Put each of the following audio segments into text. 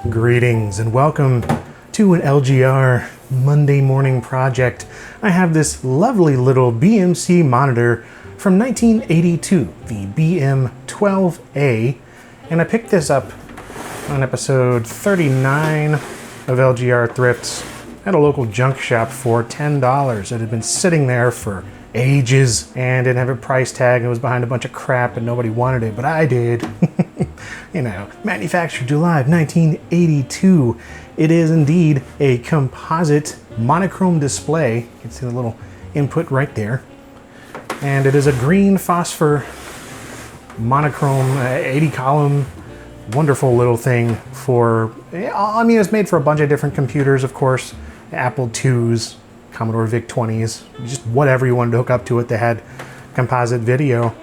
Greetings and welcome to an LGR Monday morning project. I have this lovely little BMC monitor from 1982, the BM12A, and I picked this up on episode 39 of LGR Thrifts at a local junk shop for $10. It had been sitting there for ages and didn't have a price tag. It was behind a bunch of crap and nobody wanted it, but I did. You know, manufactured July of 1982. It is indeed a composite monochrome display. You can see the little input right there. And it is a green phosphor monochrome 80 column, wonderful little thing for, I mean, it's made for a bunch of different computers, of course. Apple IIs, Commodore VIC-20s, just whatever you wanted to hook up to it that had composite video.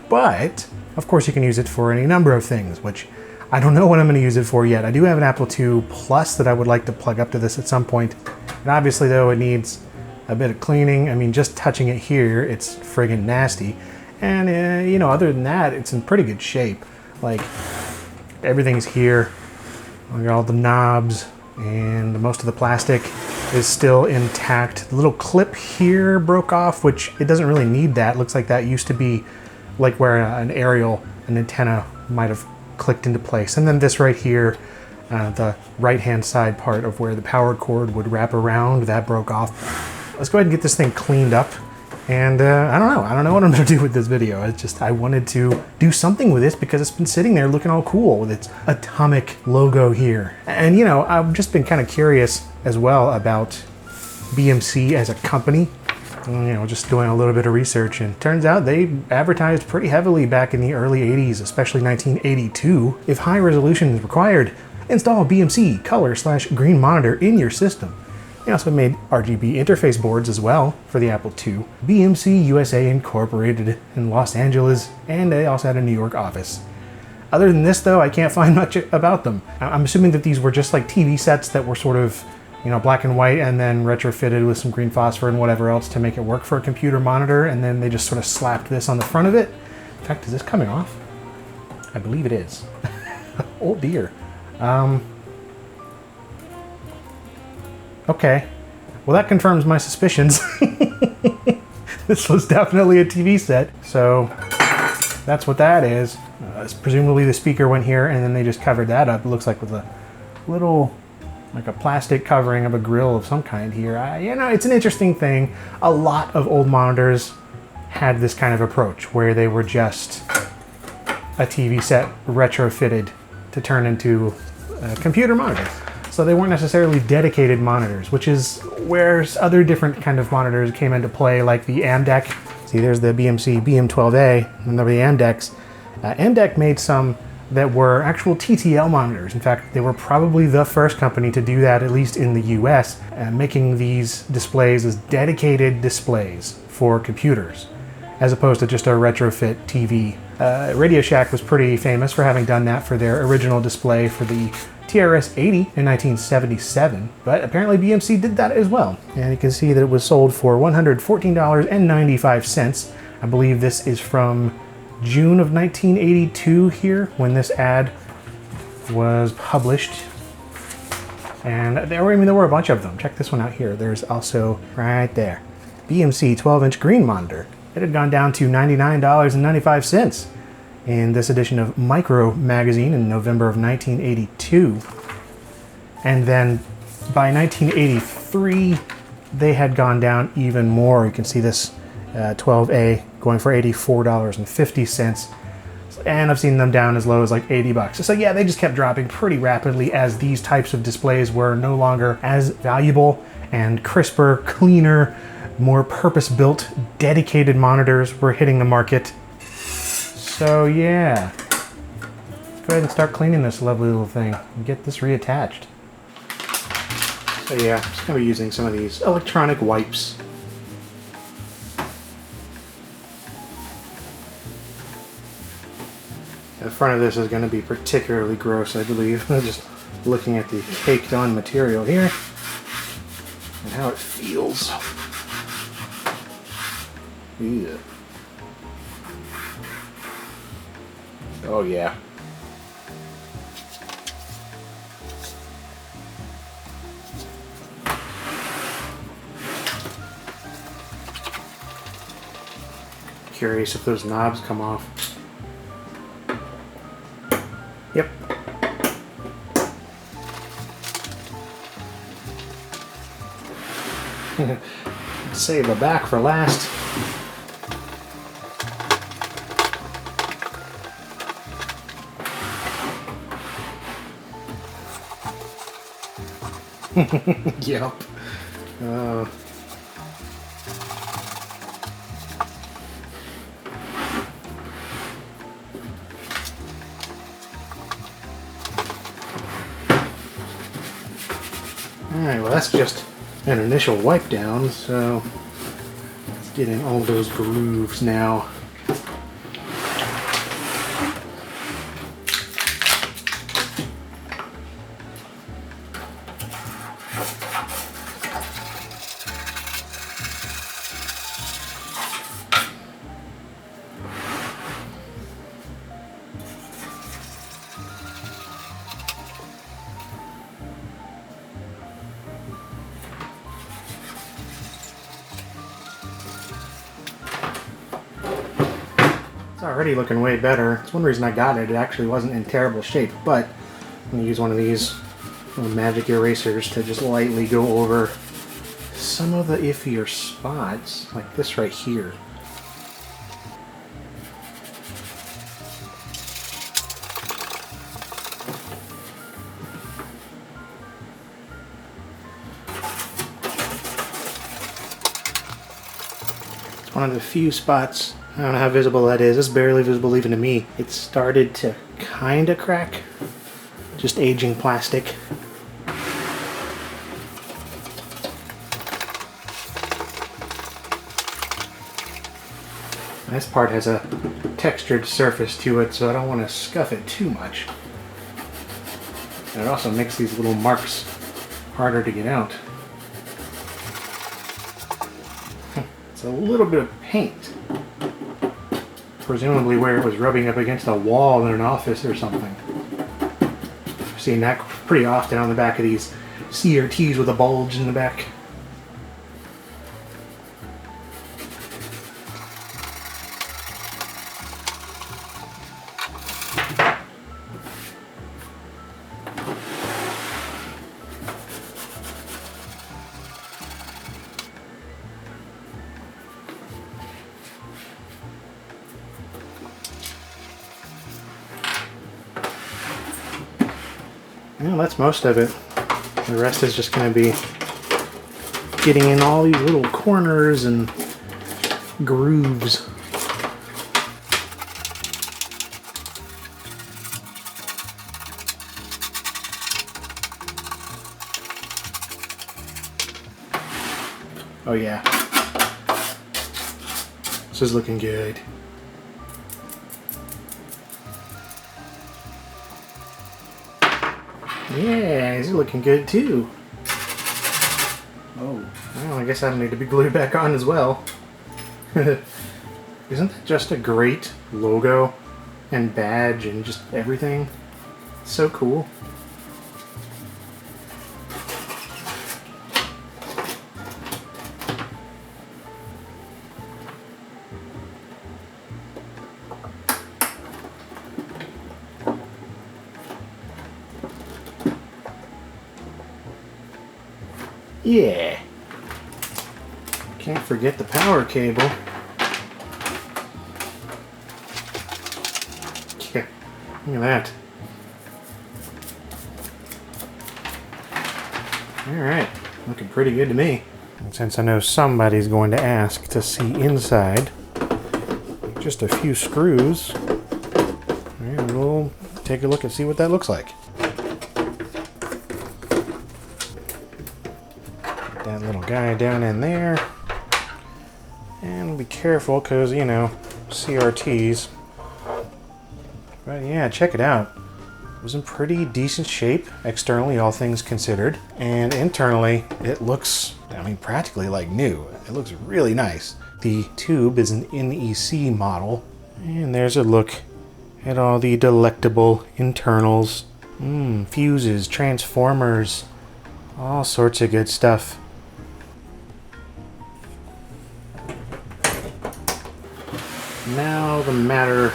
But of course you can use it for any number of things, which I don't know what I'm going to use it for yet. I do have an Apple II Plus that I would like to plug up to this at some point. And obviously though, it needs a bit of cleaning. I mean, just touching it here, it's friggin' nasty. And you know, other than that, it's in pretty good shape. Like, everything's here. All the knobs and most of the plastic is still intact. The little clip here broke off, which it doesn't really need that. Looks like that used to be like where an antenna might have clicked into place. And then this right here, the right-hand side part of where the power cord would wrap around, that broke off. Let's go ahead and get this thing cleaned up. And I don't know what I'm gonna do with this video. It's just, I wanted to do something with this because it's been sitting there looking all cool with its atomic logo here. And you know, I've just been kind of curious as well about BMC as a company. You know, just doing a little bit of research, and turns out they advertised pretty heavily back in the early 80s, especially 1982. If high resolution is required, install BMC color/green monitor in your system. They also made RGB interface boards as well for the Apple II. BMC USA Incorporated in Los Angeles, and they also had a New York office. Other than this though, I can't find much about them. I'm assuming that these were just like TV sets that were sort of, you know, black and white and then retrofitted with some green phosphor and whatever else to make it work for a computer monitor, and then they just sort of slapped this on the front of it. In fact, is this coming off? I believe it is. Oh dear. Okay, well that confirms my suspicions. This was definitely a TV set, so that's what that is. Presumably the speaker went here and then they just covered that up. It looks like with a little, like a plastic covering of a grill of some kind here. You know, it's an interesting thing. A lot of old monitors had this kind of approach where they were just a TV set retrofitted to turn into a computer monitor. So they weren't necessarily dedicated monitors, which is where other different kind of monitors came into play, like the Amdek. See, there's the BMC BM12A, and there were the Amdeks. Amdek made some that were actual TTL monitors. In fact, they were probably the first company to do that, at least in the US, making these displays as dedicated displays for computers, as opposed to just a retrofit TV. Radio Shack was pretty famous for having done that for their original display for the TRS-80 in 1977, but apparently BMC did that as well. And you can see that it was sold for $114.95. I believe this is from June of 1982 here, when this ad was published. And there were a bunch of them. Check this one out here. There's also, right there, BMC 12-inch green monitor. It had gone down to $99.95 in this edition of Micro magazine in November of 1982. And then by 1983, they had gone down even more. You can see this 12A going for $84.50. And I've seen them down as low as like $80. So yeah, they just kept dropping pretty rapidly as these types of displays were no longer as valuable, and crisper, cleaner, more purpose-built, dedicated monitors were hitting the market. So yeah, let's go ahead and start cleaning this lovely little thing and get this reattached. So yeah, I'm just going to be using some of these electronic wipes. The front of this is going to be particularly gross, I believe. Just looking at the caked on material here and how it feels. Yeah. Oh yeah. Curious if those knobs come off. Yep. Save the back for last. Yep. Alright, well that's just an initial wipe down, so let's get in all those grooves now. It's already looking way better. It's one reason I got it. It actually wasn't in terrible shape, but I'm going to use one of these little magic erasers to just lightly go over some of the iffier spots, like this right here. It's one of the few spots. I don't know how visible that is. It's barely visible even to me. It started to kind of crack. Just aging plastic. This part has a textured surface to it, so I don't want to scuff it too much. And it also makes these little marks harder to get out. It's a little bit of paint. Presumably where it was rubbing up against a wall in an office or something. I've seen that pretty often on the back of these CRTs with a bulge in the back. Well, that's most of it. The rest is just going to be getting in all these little corners and grooves. Oh yeah. This is looking good. Yeah, he's looking good too. Oh, well, I guess that'll need to be glued back on as well. Isn't that just a great logo and badge and just everything? It's so cool. Yeah. Can't forget the power cable. Yeah, look at that. Alright, looking pretty good to me. And since I know somebody's going to ask to see inside, just a few screws, and we'll take a look and see what that looks like. That little guy down in there, and be careful because, you know, CRTs. But yeah, check it out. It was in pretty decent shape externally, all things considered, and internally it looks, I mean, practically like new. It looks really nice. The tube is an NEC model. And there's a look at all the delectable internals. Fuses, transformers, all sorts of good stuff. Now the matter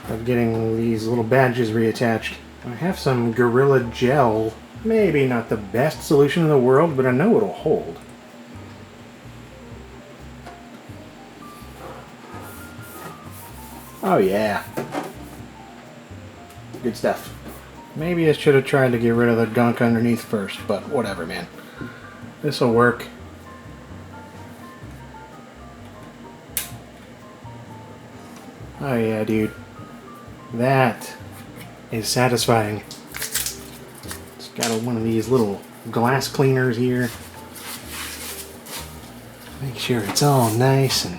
of getting these little badges reattached. I have some Gorilla Gel. Maybe not the best solution in the world, but I know it'll hold. Oh yeah. Good stuff. Maybe I should have tried to get rid of the gunk underneath first, but whatever, man. This'll work. Oh yeah, dude. That is satisfying. It's got one of these little glass cleaners here. Make sure it's all nice and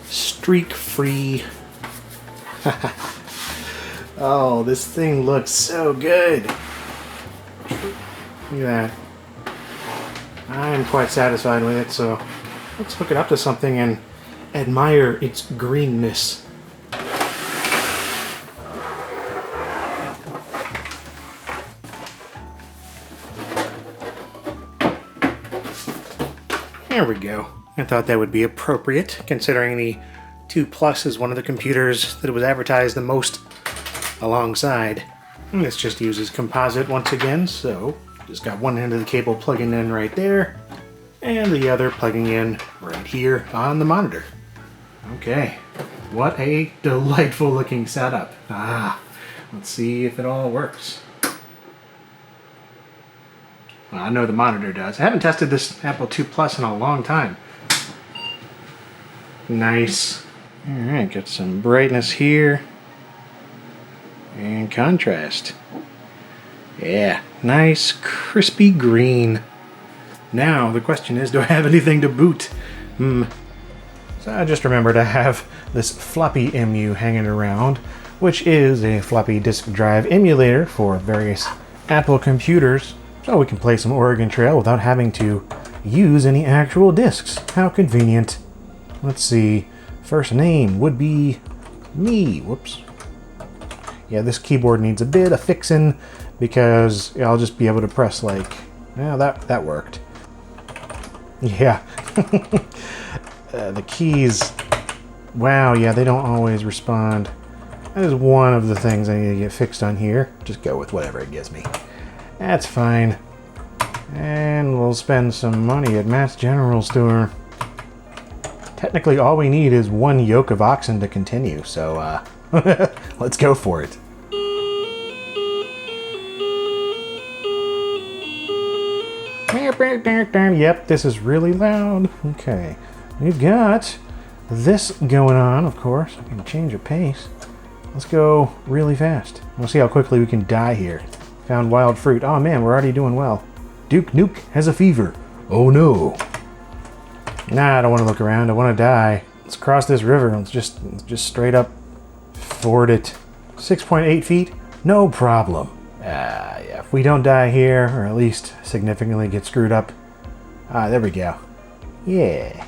streak-free. Oh, this thing looks so good. Look at that. I'm quite satisfied with it, so let's hook it up to something and admire its greenness. There we go. I thought that would be appropriate, considering the 2 Plus is one of the computers that was advertised the most alongside. And this just uses composite once again, so just got one end of the cable plugging in right there, and the other plugging in right here on the monitor. Okay, what a delightful looking setup. Let's see if it all works. Well, I know the monitor does. I haven't tested this Apple II Plus in a long time. Nice. Alright, got some brightness here. And contrast. Yeah, nice crispy green. Now the question is, do I have anything to boot? So I just remembered I have this floppy EMU hanging around, which is a floppy disk drive emulator for various Apple computers, so we can play some Oregon Trail without having to use any actual disks. How convenient. Let's see. First name would be me. Whoops. Yeah, this keyboard needs a bit of fixing because I'll just be able to press like, yeah, that worked. Yeah. The keys, wow, yeah, they don't always respond. That is one of the things I need to get fixed on here. Just go with whatever it gives me. That's fine. And we'll spend some money at Mass General Store. Technically, all we need is 1 yoke of oxen to continue, so let's go for it. Yep, this is really loud. Okay, we've got this going on, of course. I can change the pace. Let's go really fast. We'll see how quickly we can die here. Found wild fruit. Oh man, we're already doing well. Duke Nuke has a fever. Oh no. Nah, I don't want to look around. I want to die. Let's cross this river. Let's just straight up ford it. 6.8 feet? No problem. Yeah, if we don't die here, or at least significantly get screwed up. There we go. Yeah.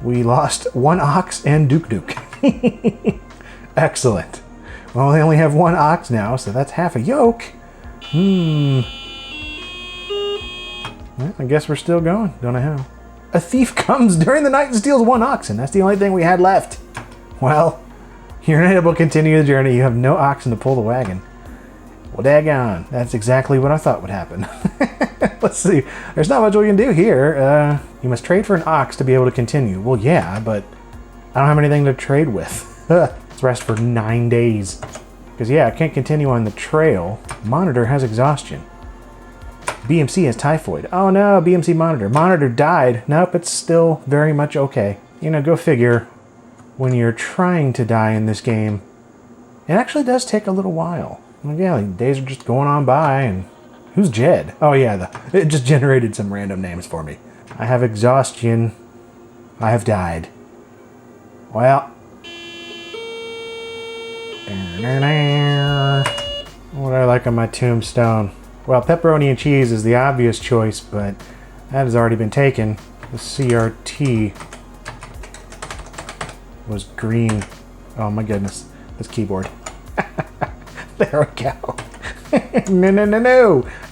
We lost 1 ox and Duke Nuke. Excellent. Well, they only have 1 ox now, so that's half a yoke. Well, I guess we're still going. Don't know how. A thief comes during the night and steals 1 oxen. That's the only thing we had left. Well, you're not able to continue the journey. You have no oxen to pull the wagon. Well, daggone. That's exactly what I thought would happen. Let's see. There's not much we can do here. You must trade for an ox to be able to continue. Well, yeah, but I don't have anything to trade with. Let's rest for 9 days. Because, yeah, I can't continue on the trail. Monitor has exhaustion. BMC has typhoid. Oh no, BMC monitor. Monitor died. Nope, it's still very much okay. You know, go figure. When you're trying to die in this game, it actually does take a little while. Like, yeah, like, days are just going on by, and who's Jed? Oh yeah, it just generated some random names for me. I have exhaustion. I have died. Well. What do I like on my tombstone? Well, pepperoni and cheese is the obvious choice, but that has already been taken. The CRT was green. Oh my goodness, this keyboard. There we go.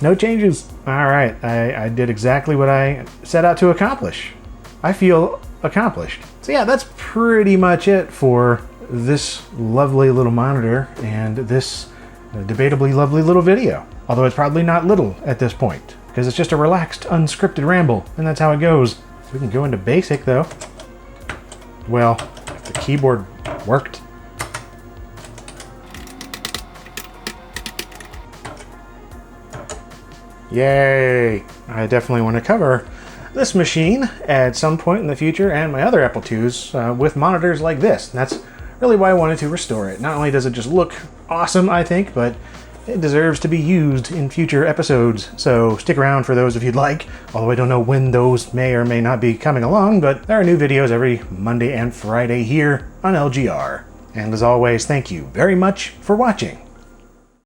No changes. All right, I did exactly what I set out to accomplish. I feel accomplished. So yeah, that's pretty much it for this lovely little monitor and this debatably lovely little video. Although it's probably not little at this point, because it's just a relaxed, unscripted ramble, and that's how it goes. So we can go into basic though. Well, if the keyboard worked. Yay! I definitely want to cover this machine at some point in the future, and my other Apple IIs with monitors like this. That's really why I wanted to restore it. Not only does it just look awesome, I think, but it deserves to be used in future episodes. So stick around for those if you'd like, although I don't know when those may or may not be coming along, but there are new videos every Monday and Friday here on LGR. And as always, thank you very much for watching.